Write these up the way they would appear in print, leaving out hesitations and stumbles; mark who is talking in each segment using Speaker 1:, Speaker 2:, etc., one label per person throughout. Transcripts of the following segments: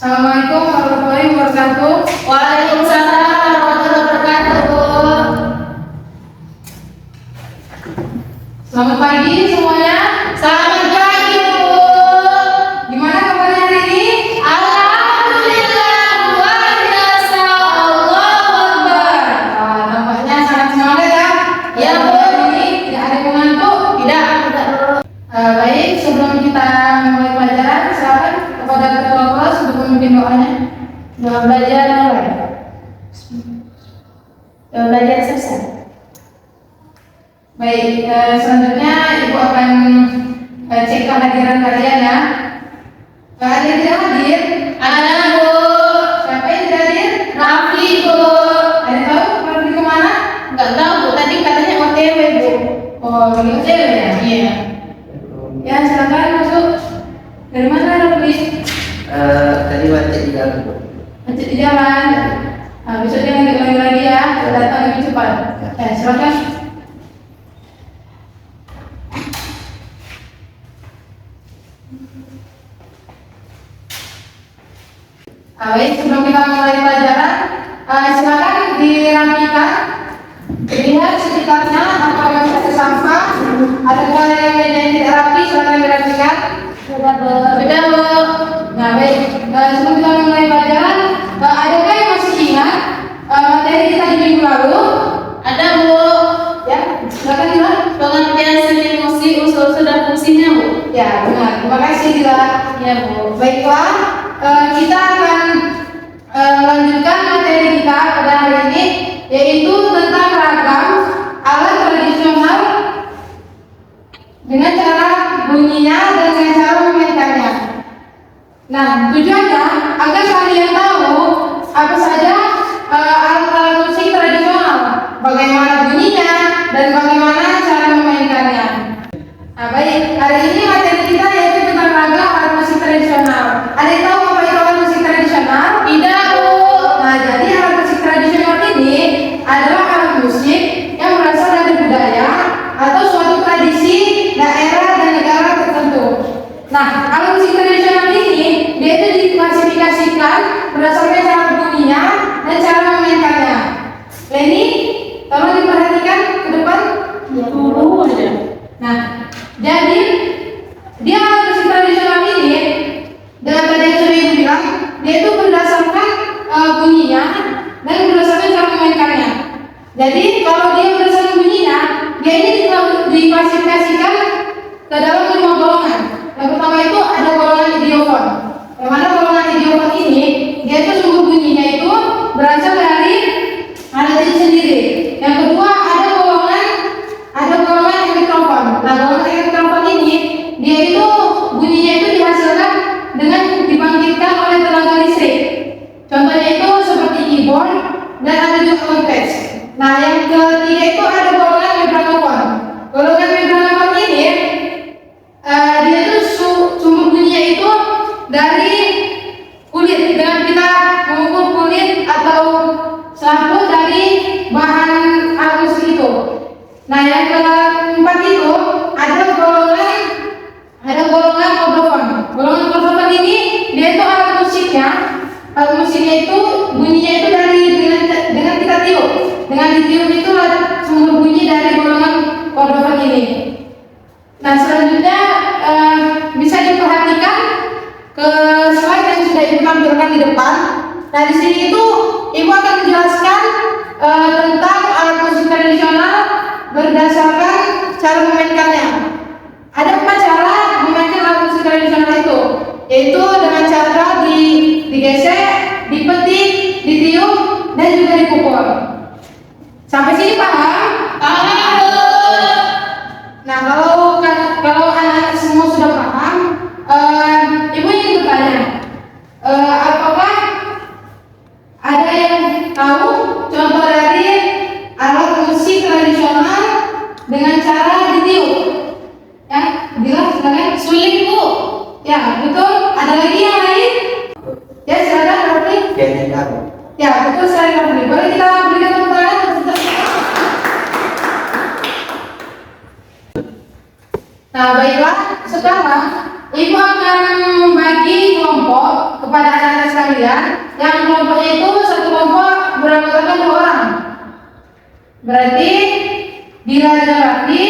Speaker 1: Assalamualaikum warahmatullahi wabarakatuh.
Speaker 2: Waalaikumsalam warahmatullahi wabarakatuh.
Speaker 1: Selamat pagi semuanya.
Speaker 2: Selamat pagi, Bu.
Speaker 1: Gimana kabarnya hari ini?
Speaker 2: Alhamdulillah, luar biasa. Allahu Akbar.
Speaker 1: Tampaknya sangat semangat ya.
Speaker 2: Ya, Bu.
Speaker 1: Hari ini tidak ada yang mengantuk.
Speaker 2: Tidak.
Speaker 1: Baik, sebelum kita mulai pelajaran, silakan kepada ketua kelas untuk memimpin doanya.
Speaker 2: Doa belajar mulai. Doa belajar selesai.
Speaker 1: Baik, selanjutnya Ibu akan cek kehadiran kalian ya. Ada yang tidak hadir?
Speaker 2: Ada, Bu.
Speaker 1: Siapa yang tidak hadir?
Speaker 2: Rafli, Bu.
Speaker 1: Ada yang tahu pergi kemana?
Speaker 2: Enggak tahu, Bu. Tadi katanya OTW, Bu.
Speaker 1: Oh, lagi OTW ya?
Speaker 2: Iya.
Speaker 1: Ya, silakan masuk. Dari mana Rafli?
Speaker 3: Tadi macet di jalan, Bu.
Speaker 1: Macet di jalan. Nah, besok jangan diulangi lagi ya. Datang lebih cepat. Silakan. Baik, sebelum kita mulai pelajaran, silakan dirapikan, dilihat sekitarnya apakah masih ada sampah, ada yang meja yang tidak rapi, silakan dirapikan.
Speaker 2: Sudah, Bu.
Speaker 1: Sudah, Bu. Nah, baik, sebelum kita mulai pelajaran, adakah yang masih ingat materi kita di minggu lalu?
Speaker 2: Ada, Bu.
Speaker 1: Ya, silakan Dila.
Speaker 2: Pengertian seni musik usul-usul dan fungsinya, Bu.
Speaker 1: Ya, benar. Terima kasih Dila.
Speaker 2: Iya, Bu.
Speaker 1: Baiklah, kita akan lanjutkan materi kita pada hari ini, yaitu tentang ragam alat tradisional dengan cara bunyinya dan dengan cara memainkannya. Nah, tujuannya agar kalian tahu apa saja alat-alat musik tradisional, bagaimana bunyinya dan bagaimana cara memainkannya. Nah, baik, hari ini materi kita yaitu tentang ragam alat musik tradisional. Ada yang tahu apa itu alat musik tradisional?
Speaker 2: Tidak, Bu.
Speaker 1: Nah, jadi alat musik tradisional ini adalah alat musik yang berasal dari budaya atau suatu tradisi daerah dan negara tertentu. Nah, alat musik tradisional ini dia itu diklasifikasikan berdasarkan cara bunyinya dan cara memainkannya. Leni, tolong diperhatikan ke depan.
Speaker 2: Ya, dulu aja.
Speaker 1: Nah, jadi dia alat musik tradisional ini dengan tadi yang sudah Ibu bilang, dia itu berdasarkan bunyinya dan berdasarkan cara memainkannya. Jadi kalau dia berdasarkan bunyinya, dia ini diklasifikasikan ke dalam 5 golongan. Yang pertama itu ada golongan idiofon. Yang mana golongan idiofon ini dia itu sumber bunyinya itu berasal dari alat itu sendiri. Yang kedua ada golongan mikrofon. Nah, golongan mikrofon ini dia itu bunyinya itu dihasilkan dengan dibangkitkan oleh tenaga listrik. Contohnya itu seperti keyboard dan ada juga trompet. Nah, yang ketiga itu ada golongan membranophone. Golongan membranophone ini dia itu sumber bunyinya itu dari kulit, dengan kita mengukur kulit atau sampul dari bahan halus itu. Nah, yang keempat itu ada golongan chordophone. Golongan chordophone ini dia itu alat musiknya. Alat musiknya itu bunyinya itu dari dengan kita tiup. Dengan ditiup itu sumber bunyi dari golongan chordophone ini. Nah, selanjutnya bisa diperhatikan ke slide yang sudah Ibu tampilkan di depan. Nah, di sini itu Ibu akan menjelaskan tentang alat musik tradisional berdasarkan cara memainkannya. Ada 4 cara memainkan alat musik tradisional itu, yaitu dengan cara digesek, dipetik, ditiup, dan juga dipukul. Sampai sini paham?
Speaker 2: Paham, Bu.
Speaker 1: Nah, kalau anak semua sudah paham, Ibu ingin bertanya, apakah ada yang tahu contoh dari alat musik tradisional dengan cara ditiup? Ya, bilang silakan.
Speaker 2: Sulit, Bu.
Speaker 1: Ya, betul. Ada lagi yang lain? Ya, silakan Rafli.
Speaker 3: Pianista, Bu.
Speaker 1: Ya, betul sekali Rafli. Boleh kita berikan tepuk tangan? Nah, baiklah. Sekarang Ibu akan membagi kelompok kepada anak-anak sekalian. Yang kelompoknya itu satu kelompok beranggotakan 2 orang. Berarti Dila dengan Raffi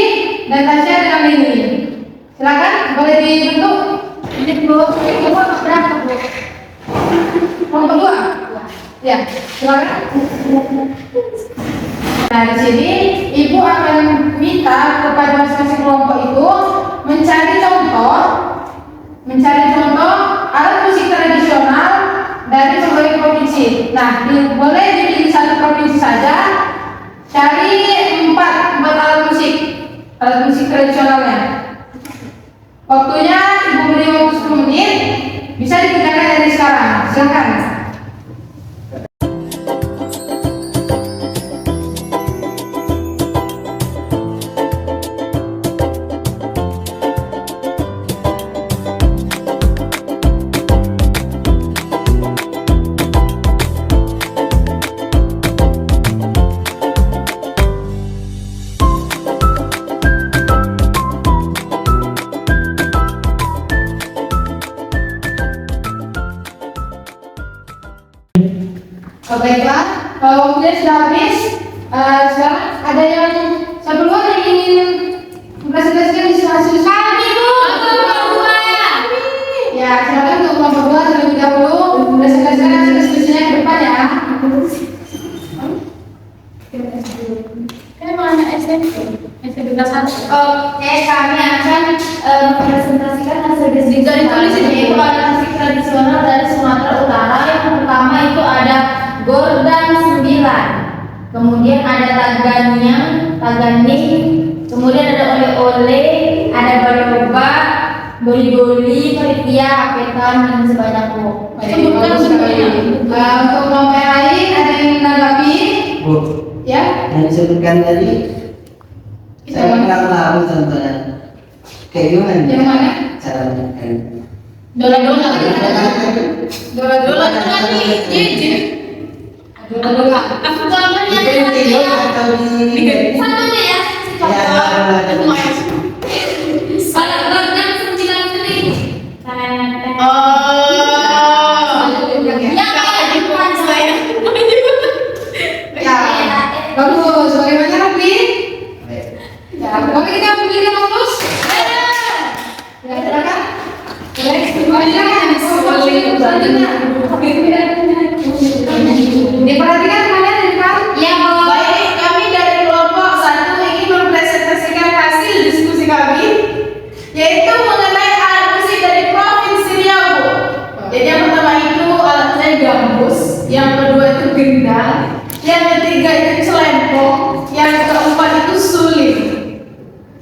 Speaker 1: dan Tasya dengan Lini. Silakan boleh dibentuk.
Speaker 2: Ini Bu, kelompok berapa Bu?
Speaker 1: Kelompok 2. Ya, silakan. Nah, di sini ibu akan minta kepada masing-masing kelompok itu mencari contoh alat musik tradisional dari berbagai provinsi. Nah, boleh dipilih satu provinsi saja. Cari 4 alat musik tradisionalnya. Waktunya ibu beri waktu 10 menit. Bisa dikerjakan dari sekarang. Silakan. Baiklah, kalau waktunya sudah habis, sekarang ada yang sebelum yang ingin mempresentasikan hasil
Speaker 2: Kami Bu, kelompok 2.
Speaker 1: ya, silakan untuk kelompok 2 terlebih dahulu mempresentasikan hasil diskusinya ke depan ya.
Speaker 2: Kan mau anak SMP kelas 1.
Speaker 4: Oke, kami akan mempresentasikan hasil diskusi
Speaker 2: Ditulis ini.
Speaker 4: yaitu alat musik tradisional dari Sumatera Utara. Yang pertama itu ada Gordang 9, kemudian ada Taganding, kemudian ada oleh-oleh, ada baloba, doli-doli, peritia, apetan, dan sebanyak Bu.
Speaker 2: Sebutkan
Speaker 1: Bagus sekali.
Speaker 2: semuanya.
Speaker 1: Untuk kelompok yang lain ada yang menanggapi?
Speaker 3: Bu,
Speaker 1: Ya,
Speaker 3: yang disebutkan tadi saya kurang tahu contohnya. Kayak gimana?
Speaker 1: yang mana?
Speaker 3: Cara menekan.
Speaker 2: Dola-dola.
Speaker 1: Dola-dola.
Speaker 2: Tadi JJ.
Speaker 1: Dola-dola.
Speaker 2: Aku gambarnya
Speaker 3: Di video atau di
Speaker 2: satunya ya.
Speaker 3: ya,
Speaker 2: Kalau Gordang 9 ini. Ya kayak di depan saya.
Speaker 1: Ya, bagus. Bagaimana Raffi? Ya, boleh kita memilih notus? Ya, silakan. Boleh. Silakan. Selanjutnya. Diperhatikan kalian di depan.
Speaker 4: Ya, Bu.
Speaker 1: Baik, kami dari kelompok 1 ingin mempresentasikan hasil diskusi kami, yaitu mengenai alat musik dari Provinsi Riau, Bu. Jadi yang pertama itu alatnya gambus, yang kedua itu gendang, yang ketiga itu celempong, yang keempat itu suling.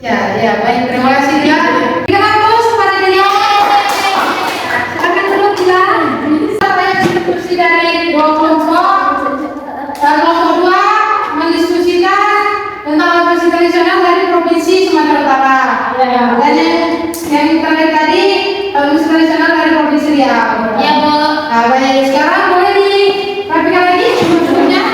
Speaker 1: Ya, baik, terima kasih ya. Tiga kampus pada Riau. Silakan dulu bilang. Apa yang diskusi dari dua kelompok? Kelompok 2 mendiskusikan tentang alat musik tradisional dari Provinsi Sumatera Utara. Dan yang terakhir tadi alat musik tradisional dari Provinsi Riau.
Speaker 4: Ya, Bu.
Speaker 1: Nah, baik, sekarang boleh dirapikan lagi sebelumnya.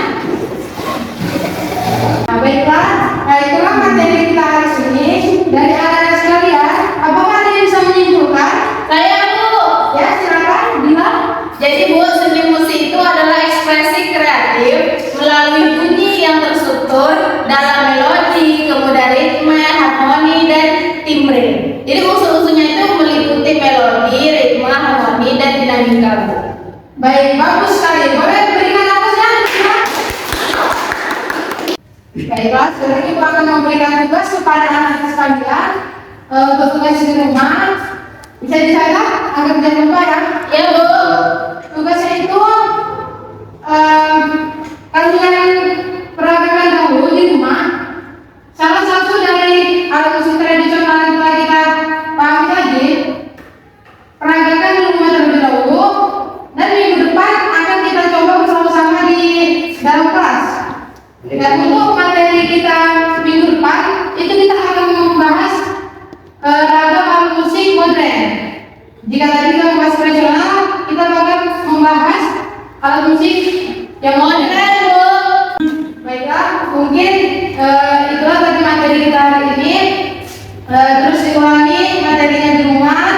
Speaker 1: Nah, baiklah. Nah, itulah materi kita hari ini. Dari anak-anak sekalian, apakah ada yang bisa menyimpulkan?
Speaker 4: Saya, Bu.
Speaker 1: Ya, silakan bilang.
Speaker 4: Jadi Bu, seni musik itu adalah ekspresi kreatif melalui bunyi yang terstruktur dalam melodi, kemudian ritme, harmoni, dan timbre. Jadi unsur-unsurnya itu meliputi melodi, ritme, harmoni, dan dinamika, Bu.
Speaker 1: Baik, bagus sekali. Boleh berikan napasnya? Baiklah, sekarang Ibu akan memberikan tugas kepada anak-anak sekalian untuk tugas di rumah. Bisa dicatat agar tidak lupa ya.
Speaker 4: Ya, Bu.
Speaker 1: Tugasnya itu kalian peragakan dahulu di rumah salah satu dari alat musik tradisional yang telah kita pahami tadi. Peragakan di rumah terlebih dahulu, dan minggu depan akan kita coba bersama-sama di dalam kelas. Dan untuk materi kita minggu depan itu kita akan membahas ragam alat musik modern. Jika tadi kita membahas tradisional, kita akan membahas alat musik yang modern, Bu. Baiklah, mungkin itulah tadi materi kita hari ini. Terus diulangi materinya di rumah.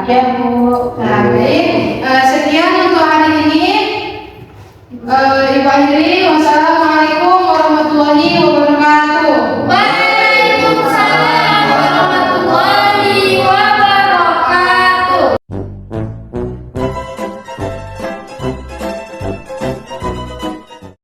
Speaker 1: Ya Bu.